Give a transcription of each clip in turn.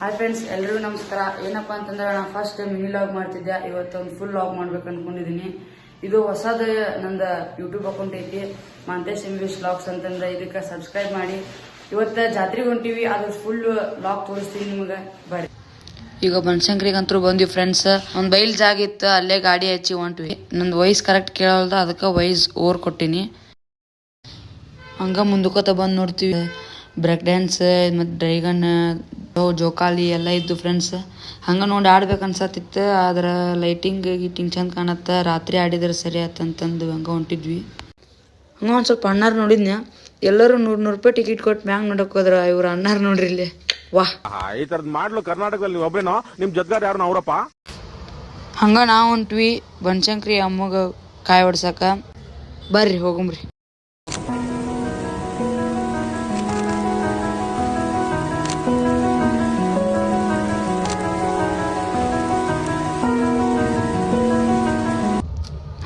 Hi friends, ಎಲ್ರಿಗೂ ನಮಸ್ಕಾರ. ಏನಪ್ಪಾ ಅಂತಂದ್ರೆ ನಾನು ಫಸ್ಟ್ ಮಿನಿ ಲಾಗ್ ಮಾಡ್ತಿದ್ದೆ. ಇವತ್ತೊಂದು ಫುಲ್ ಲಾಗ್ ಮಾಡ್ಬೇಕು ಅನ್ಕೊಂಡಿದೀನಿ. ಇದು ಹೊಸದ ನಂದ ಯೂಟ್ಯೂಬ್ ಅಕೌಂಟ್ ಐತಿ, ಮಾಂತೇಶ್ ಇಂಗ್ಲಿಷ್ ಲಾಗ್ಸ್ ಅಂತಂದ್ರೆ. ಇದಕ್ಕೆ ಸಬ್ಸ್ಕ್ರೈಬ್ ಮಾಡಿ. ಇವತ್ತ ಜಾತ್ರೆಗೆ ಹೊಂಟಿವಿ, ಅದು ಫುಲ್ ಲಾಗ್ ತೋರಿಸ್ತೀನಿ ನಿಮ್ಗೆ. ಬರ್ರಿ. ಈಗ ಬನಶಂಕರಿಗಂತೂ ಬಂದ್ವಿ ಫ್ರೆಂಡ್ಸ್. ಒಂದ್ ಬೈಲ್ ಜಾಗ ಇತ್ತು, ಅಲ್ಲೇ ಗಾಡಿ ಹಚ್ಚಿ ಹೊಂಟ್ವಿ. ನಂದು ವಾಯ್ಸ್ ಕರೆಕ್ಟ್ ಕೇಳಲ್ದ, ಅದಕ್ಕೆ ವಾಯ್ಸ್ ಓವರ್ ಕೊಟ್ಟಿನಿ. ಹಂಗ ಮುಂದಕೋತ ಬಂದ್ ನೋಡ್ತೀವಿ ಬ್ರೇಕ್ ಡ್ಯಾನ್ಸ್ ಮತ್ತು ಡ್ರೈಗನ್, ಜೋಕಾಲಿ ಎಲ್ಲ ಇದ್ದು ಫ್ರೆಂಡ್ಸ್. ಹಂಗ ನೋಡಿ ಆಡ್ಬೇಕು ಅನ್ಸತ್ತಿತ್ತು, ಆದ್ರೆ ಲೈಟಿಂಗ್ ಗೀಟಿಂಗ್ ಚಂದ ಕಾಣತ್ತ. ರಾತ್ರಿ ಆಡಿದ್ರೆ ಸರಿ ಆತಂತಂದು ಹಂಗ ಹೊಂಟಿದ್ವಿ. ಹಂಗ ಒಂದ್ ಸ್ವಲ್ಪ ಅಣ್ಣಾರ್ ನೋಡಿದ್ನ, ಎಲ್ಲರೂ 100 ರೂಪಾಯಿ ಟಿಕೆಟ್ ಕೊಟ್ಟು ಮ್ಯಾಂಗ್ ನೋಡಕ್ ಹೋದ್ರ. ಇವ್ರ ಅಣ್ಣಾರ್ ನೋಡ್ರಿ ಇಲ್ಲಿ, ವಾಹ್. ಈ ತರದ್ ಮಾಡ್ಲು ಕರ್ನಾಟಕದಲ್ಲಿ ಒಬ್ರೇನೋ, ನಿಮ್ ಜೊತೆಗಾರ ಯಾರು ಅವರಪ್ಪ. ಹಂಗ ನಾವ್ ಹೊಂಟ್ವಿ ಬನಶಂಕರಿ ಅಮ್ಮಗ ಕಾಯಿ ಹೊಡ್ಸಕ. ಬರ್ರಿ ಹೋಗಂಬ್ರಿ.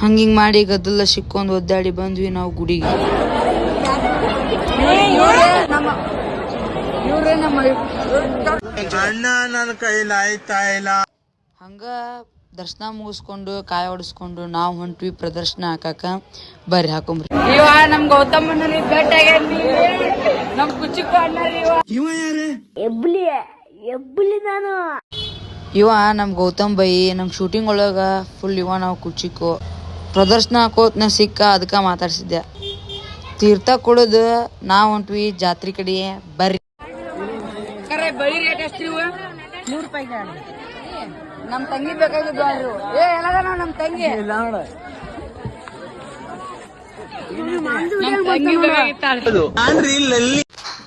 ಹಂಗಿಂಗ್ ಮಾಡಿ ಗದ್ದಲ ಸಿಕ್ಕೊಂಡ್ ಒದ್ದಾಡಿ ಬಂದ್ವಿ ನಾವು ಗುಡಿಗೆ. ಹಂಗ ದರ್ಶನ ಮುಗಿಸ್ಕೊಂಡು ಕಾಯಿ ಹೊಡಿಸ್ಕೊಂಡು ನಾವು ಹೊಂಟ್ವಿ ಪ್ರದರ್ಶನ ಹಾಕಾಕ. ಬರ್ರಿ ಹಾಕೊಂಬ್ರಿ. ಇವ ನಮ್ ಗೌತಮ್ ಇವ ನಮ್ ಗೌತಮ್ ಬೈ. ನಮ್ ಶೂಟಿಂಗ್ ಒಳಗ ಫುಲ್ ಇವ ನಾವು ಕುಚಿಕೋ. ಪ್ರದರ್ಶನ ಹಾಕೋತ್ನ ಸಿಕ್ಕ, ಅದಕ್ಕ ಮಾತಾಡ್ಸಿದ್ದೆ. ತೀರ್ಥ ಕೊಡೋದು ನಾವ್ ಹೊಂಟ್ವಿ ಜಾತ್ರೆ ಕಡೆ. ಬರ್ರಿ. ಬಳಿ ರೇಟ್ ಎಷ್ಟು? 100 ರೂಪಾಯಿ. ನಮ್ ತಂಗಿ ಬೇಕಾಗಿದ್ದು ನಮ್ ತಂಗಿ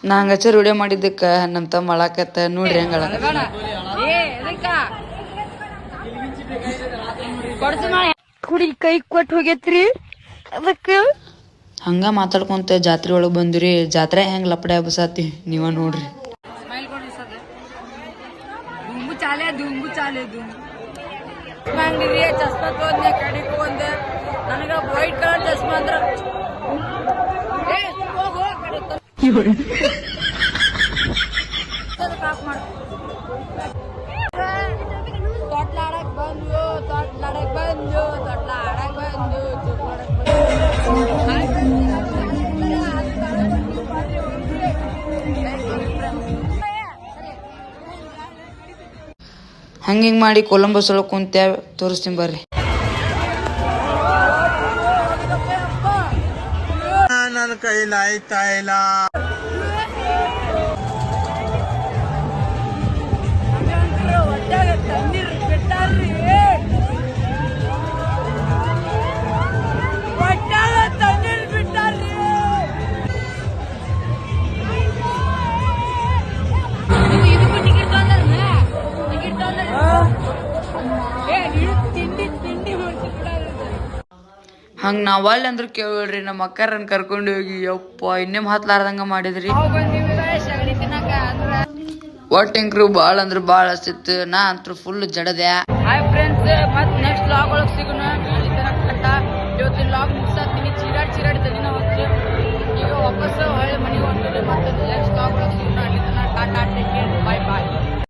ನಾ ಹಂಗಚರ್ ವಿಡಿಯೋ ಮಾಡಿದ್ದಕ್ಕ ನಮ್ ತಮ್ಮ ಅಳಾಕತ್ತ ನೋಡ್ರಿ ಹಂಗ. ಕುಡಿ ಕೈ ಕೊಟ್ಟು ಹೋಗೇತ್ರಿ. ಅದಕ್ಕ ಹಂಗ ಮಾತಾಡ್ಕೊಂತ ಜಾತ್ರೆ ಒಳಗ್ ಬಂದ್ರಿ. ಜಾತ್ರೆ ಹೆಂಗ್ ಲಪಡೆ ಹಬ್ಬಸಾತಿ ನೀವ ನೋಡ್ರಿ. ಚಸ್ಮಾ ತೋದ್ನೆ ಕಡಿಕ್ ಒಂದ್. ನನಗ ವೈಟ್ ಕಲರ್ ಚಸ್ಮಾ ಅಂದ್ರ ತೊಟ್ಲಾಡಕ್ ಬಂದು ತೊಟ್ಲಾಡಕ್ ಬಂದು ತೊಟ್ಲಾಡಕ್ ಬಂದು ಹಂಗಿಂಗ್ ಮಾಡಿ ಕೊಲಂಬಸ್ ಒಳಗ್ ಕುಂತ ತೋರಿಸ್ತೀನಿ ಬರ್ರಿ. ನನ್ನ ಕೈಲಾಯ್ತಾ ಇಲ್ಲ. ಹಂಗ ನಾವ್ ಅಲ್ಲಿ ಅಂದ್ರ ಕೇಳ್ರಿ, ನಮ್ಮ ಅಕ್ಕರನ್ ಕರ್ಕೊಂಡು ಹೋಗಿ ಯಪ್ಪ ಇನ್ನೇ ಮಾತ್ಲಾರ್ದಂಗ ಮಾಡಿದ್ರಿ. ಒಟ್ಟಿಂಕ್ರು ಬಾಳ ಅಂದ್ರ ಬಾಳ ಹಸಿತ್ತು. ನಾ ಅಂತೂ ಫುಲ್ ಜಡದೆ.